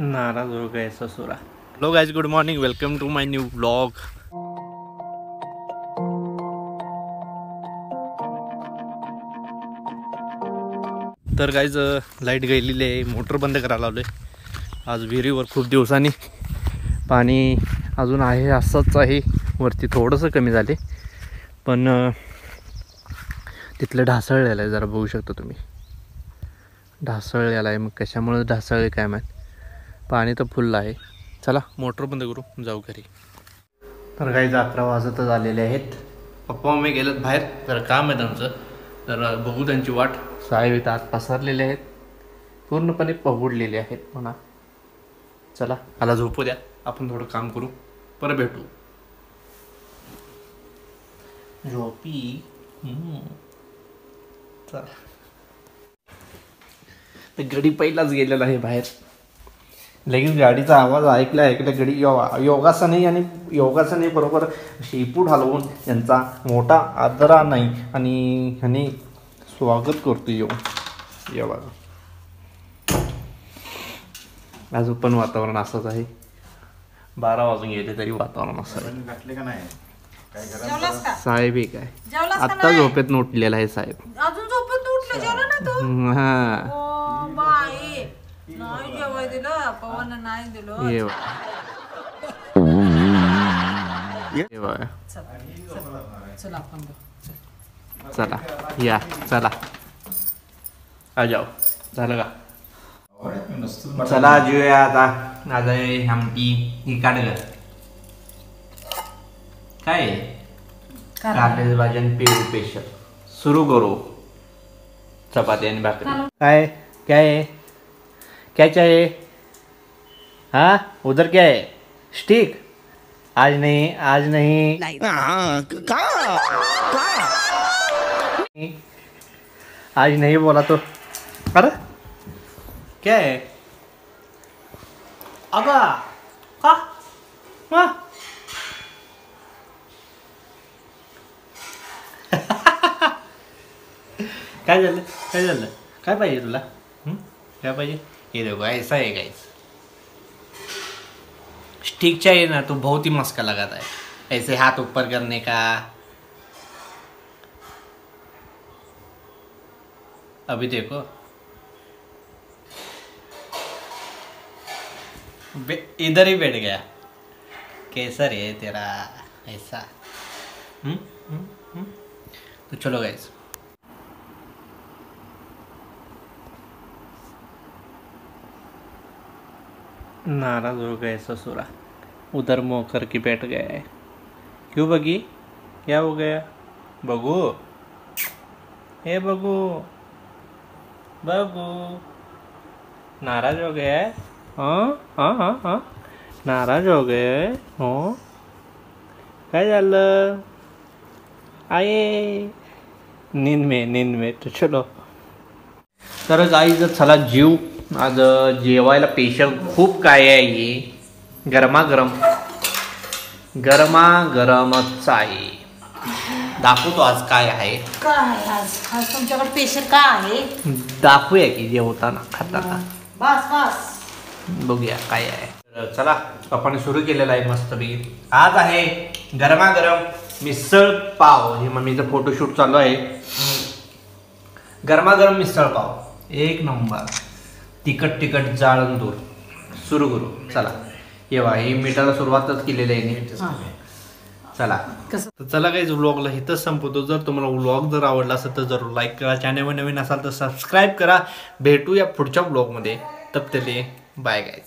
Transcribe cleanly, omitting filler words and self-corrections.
नाराज हो गए ससुरा। Hello guys, good morning, welcome to my new vlog. तर गाइज लाईट गेलेली आहे, मोटर बंद करायला लावले। आज विहिरीवर खूप दिवसांनी पाणी अजून आहे, असंच आहे, वरती थोडंसं कमी झाले, पण तिथलं ढासळलेलं आहे, जरा बघू शकता तुम्ही, ढासळलेला आहे। मग कशामुळे ढासळले काय माहीत, पाणी तर फुल आहे। चला मोटर बंद करू, जाऊ घरी। तर काही 11 वाजतच आलेले आहेत, पप्पा मम्मी गेलेत बाहेर, तर काम आहे त्यांचं, तर बघू त्यांची वाट। साहेब इथं आत पसरलेले आहेत, पूर्णपणे पहुडलेले आहेत म्हणा। चला मला झोपू द्या, आपण थोडं काम करू, परत भेटू। झोपी चला। तर गडी पहिलाच गेलेला आहे बाहेर, लगेच गाडीचा आवाज ऐकला गडी योगासने बरोबर शेपूट हलवून यांचा मोठा आदरा नाही आणि ह्याने स्वागत करतो। ये बघा, अजून पण वातावरण असंच आहे, 12 वाजून गेले तरी वातावरण असं आहे। साहेब हे काय आत्ता झोपेत उठलेला आहे साहेब, अजून झोपेत उठले, जेवला ना तू? हा बाई नाही जेवाय दिलं, पवन नाही दिलं। चला आपण चला या, चला आ जाओ, झालं का? चला जेऊया आता। आज आहे आमटी, ही काढ ग, काय कांद्याची भाजी आणि पेरू स्पेशल। सुरू करू, चपाती आणि भाकरी। काय क्या है, क्या चाहिए? हाँ उधर क्या है? स्टिक? आज नहीं, आज नहीं। आज नहीं बोला तो, अरे क्या है? अगा का हाँ? काय झालं, काय झालं, काय पाहिजे तुला? क्या पाहिजे? ये देखो ऐसा है गाइस, स्टिक चाहिए ना तो बहुत ही मस्का लगाता है, ऐसे हाथ ऊपर करने का। अभी देखो इधर ही बैठ गया, कैसा रे तेरा ऐसा। तो चलो गाइस, नाराज हो गए ससुरा, उधर मुँह करके बैठ गया है। क्यों बगी, क्या हो गया? बगू, ए बगू, बगू नाराज हो गया है? हाँ हाँ हाँ हाँ, नाराज हो गए हो? काय झालं? आये नींद में। तो चलो, तर गाईज चला जीव, आज जेवायला स्पेशल खूप काय आहे, गरमागरमच आहे। दाखवतो आज काय आहे, आज तुमच्याकडे स्पेशल काय आहे, दाखवूया की जेवताना खाताना, बस बघूया काय आहे। चला आपण सुरू केलेला आहे मस्तपैकी। आज आहे गरमागरम मिसळ पाव, हे मम्मीचं फोटोशूट चालू आहे। गरमागरम मिसळ पाव एक नंबर, तिखट जाळून दूर। सुरू करू, चला येवा, ही मिठाला सुरुवातच केलेली आहे। चला चला काही व्लॉगला इथंच संपवतो। जर तुम्हाला व्लॉग जर आवडला असेल तर जरूर लाईक करा, चॅनलवर नवीन असाल तर सबस्क्राईब करा। भेटूया पुढच्या व्लॉगमध्ये, तब तक बाय गाइज।